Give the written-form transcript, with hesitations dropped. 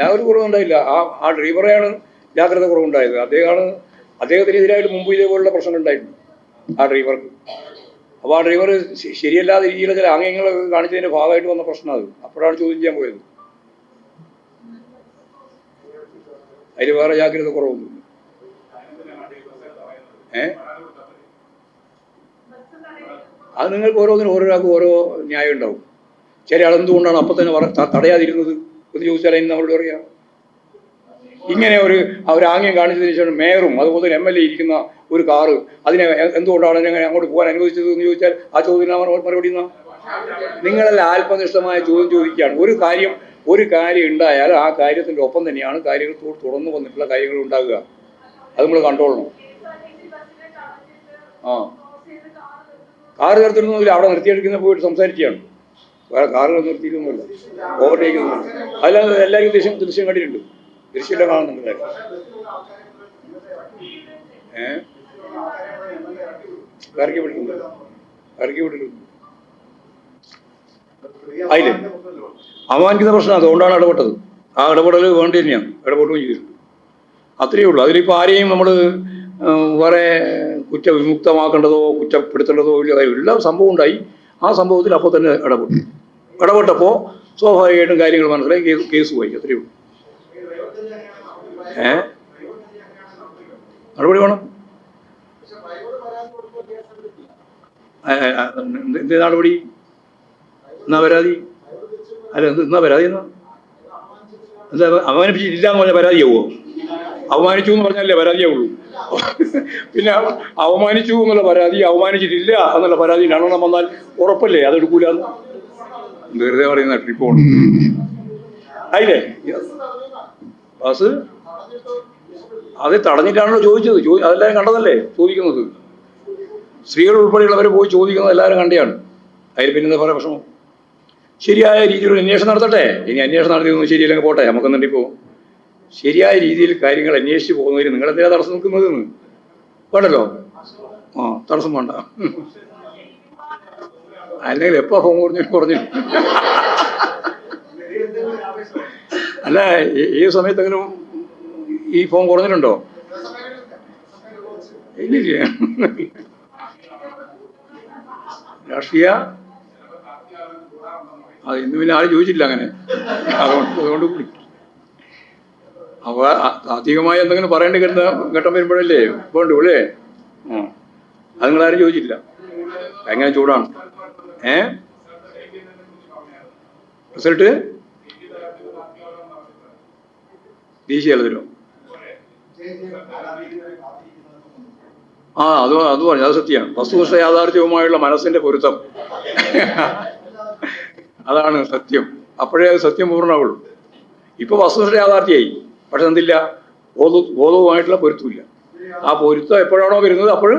യാതൊരു കുറവുണ്ടായില്ല. ആ ഡ്രൈവറെയാണ് ജാഗ്രത കുറവുണ്ടായത്. അദ്ദേഹത്തിനെതിരായിട്ട് മുമ്പ് ഇതേപോലുള്ള പ്രശ്നങ്ങൾ ഉണ്ടായിരുന്നു ആ ഡ്രൈവർക്ക്. അപ്പോൾ ആ ഡ്രൈവർ ശരിയല്ലാത്ത രീതിയിലുള്ള ചില ആംഗ്യങ്ങൾ കാണിച്ചതിൻ്റെ ഭാഗമായിട്ട് വന്ന പ്രശ്നം അത്. അപ്പോഴാണ് ചോദ്യം ചെയ്യാൻ പോയത്. അതിൽ വേറെ ജാഗ്രത കുറവൊന്നുമില്ല. അത് നിങ്ങൾക്ക് ഓരോരാൾക്കും ഓരോ ന്യായം ഉണ്ടാവും. ചില ആളെന്തുകൊണ്ടാണ് അപ്പം തന്നെ തടയാതിരുന്നത് എന്ന് ചോദിച്ചാൽ അതിന് നമ്മളോട് പറയാം. ഇങ്ങനെ ഒരു ആംഗ്യം കാണിച്ചതിന് ശേഷം മേയറും അതുപോലെ MLA ഇരിക്കുന്ന ഒരു കാറ് അതിനെ എന്തുകൊണ്ടാണ് ഞങ്ങൾ അങ്ങോട്ട് പോകാൻ അനുവദിച്ചത് എന്ന് ചോദിച്ചാൽ ആ ചോദ്യം മറുപടി നിങ്ങളല്ല ആത്മനിഷ്ഠമായ ചോദ്യം ചോദിക്കുകയാണ്. ഒരു കാര്യം ഉണ്ടായാൽ ആ കാര്യത്തിൻ്റെ ഒപ്പം തന്നെയാണ് കാര്യങ്ങൾ തുടർന്ന് വന്നിട്ടുള്ള കാര്യങ്ങൾ ഉണ്ടാകുക. അത് നമ്മൾ കണ്ടോളണം. കാറ് നിർത്തിയിരുന്നില്ല, അവിടെ നിർത്തിയെടുക്കുന്ന പോയിട്ട് സംസാരിക്കുകയാണ്. വേറെ കാറുകൾ നിർത്തിയിരുന്നില്ല, ഓവർടേക്ക് അല്ലാതെ എല്ലാവരും ദൃശ്യം കണ്ടിട്ടുണ്ട്. ദൃശ്യമെല്ലാം കാണുന്നുണ്ട്. ഇറക്കി വിട്ടിട്ടുണ്ട്. അതില് അപമാനിക്കുന്ന പ്രശ്നം അതുകൊണ്ടാണ് ഇടപെട്ടത്. ആ ഇടപെടൽ വേണ്ടി തന്നെയാണ്, ഇടപെടുകയും ചെയ്തിട്ടുണ്ട്. അത്രയേ ഉള്ളൂ. അതിലിപ്പോൾ ആരെയും നമ്മൾ വേറെ കുറ്റവിമുക്തമാക്കേണ്ടതോ കുറ്റപ്പെടുത്തേണ്ടതോ ഇല്ല. എല്ലാ സംഭവം ഉണ്ടായി. ആ സംഭവത്തിൽ അപ്പോൾ തന്നെ ഇടപെട്ടപ്പോൾ സ്വാഭാവികമായിട്ടും കാര്യങ്ങൾ മനസ്സിലായി, കേസ് പോയി. അത്രയേ ഉള്ളൂ. നടപടി വേണം. എന്ത് നടപടി? എന്നാ പരാതി? അല്ല, എന്നാ പരാതി? എന്താ അവമാനിപ്പിച്ചിട്ടില്ല എന്ന് പറഞ്ഞാൽ പരാതിയാവുമോ? അവമാനിച്ചു എന്ന് പറഞ്ഞാലേ പരാതിയാവുള്ളൂ. പിന്നെ അവമാനിച്ചു എന്നുള്ള പരാതി, അവമാനിച്ചിട്ടില്ല എന്നുള്ള പരാതി രണ്ടെണ്ണം വന്നാൽ ഉറപ്പല്ലേ അതെടുക്കൂലെന്ന്? വെറുതെ പറയുന്ന ട്രിപ്പോണ്. അതില്ലേ ബസ് അത് തടഞ്ഞിട്ടാണല്ലോ ചോദിച്ചത്. അതെല്ലാവരും കണ്ടതല്ലേ ചോദിക്കുന്നത്. സ്ത്രീകൾ ഉൾപ്പെടെയുള്ളവർ പോയി ചോദിക്കുന്നത് എല്ലാവരും കണ്ടെയാണ്. അതിൽ പിന്നെ പറയാൻ പ്രശ്നം. ശരിയായ രീതിയിലുള്ള അന്വേഷണം നടത്തട്ടെ. ഇനി അന്വേഷണം നടത്തിയൊന്നും ശരിയല്ലെങ്കിൽ പോട്ടെ. നമുക്കെന്നുണ്ടിപ്പോൾ ശരിയായ രീതിയിൽ കാര്യങ്ങൾ അന്വേഷിച്ച് പോകുന്നതിന് നിങ്ങളെന്തിനാ തടസ്സം നിൽക്കുന്നതെന്ന് വേണ്ടല്ലോ. തടസ്സം വേണ്ട. അല്ലെങ്കിൽ എപ്പോൾ ഫോൺ കുറഞ്ഞു അല്ല, ഏത് സമയത്തെങ്കിലും ഈ ഫോൺ കുറഞ്ഞിട്ടുണ്ടോ? ഇല്ല. രാഷ്ട്രീയ അത് ഇന്ന് പിന്നെ ആരും ചോദിച്ചില്ല അങ്ങനെ. അതുകൊണ്ട് കൂടി അപ്പോൾ താത്വികമായി എന്തെങ്കിലും പറയേണ്ടി വരുന്ന ഘട്ടം വരുമ്പോഴല്ലേ വേണ്ടു അല്ലേ? അത് നിങ്ങളാരും ചോദിച്ചില്ല. എങ്ങനെ ചൂടാണ്? റിസൾട്ട് ദേശീയ തലത്തിലോ? അത് പറഞ്ഞു. അത് സത്യമാണ്. വസ്തുനിഷ്ഠ യാഥാർത്ഥ്യവുമായുള്ള മനസ്സിന്റെ പൊരുത്തം അതാണ് സത്യം. അപ്പോഴേ അത് സത്യം പൂർണ്ണമാവുള്ളൂ. ഇപ്പൊ വസ്തുനിഷ്ഠ യാഥാർത്ഥ്യമായി, പക്ഷെ എന്തില്ല, ബോധവുമായിട്ടുള്ള പൊരുത്തമില്ല. ആ പൊരുത്തം എപ്പോഴാണോ വരുന്നത് അപ്പോൾ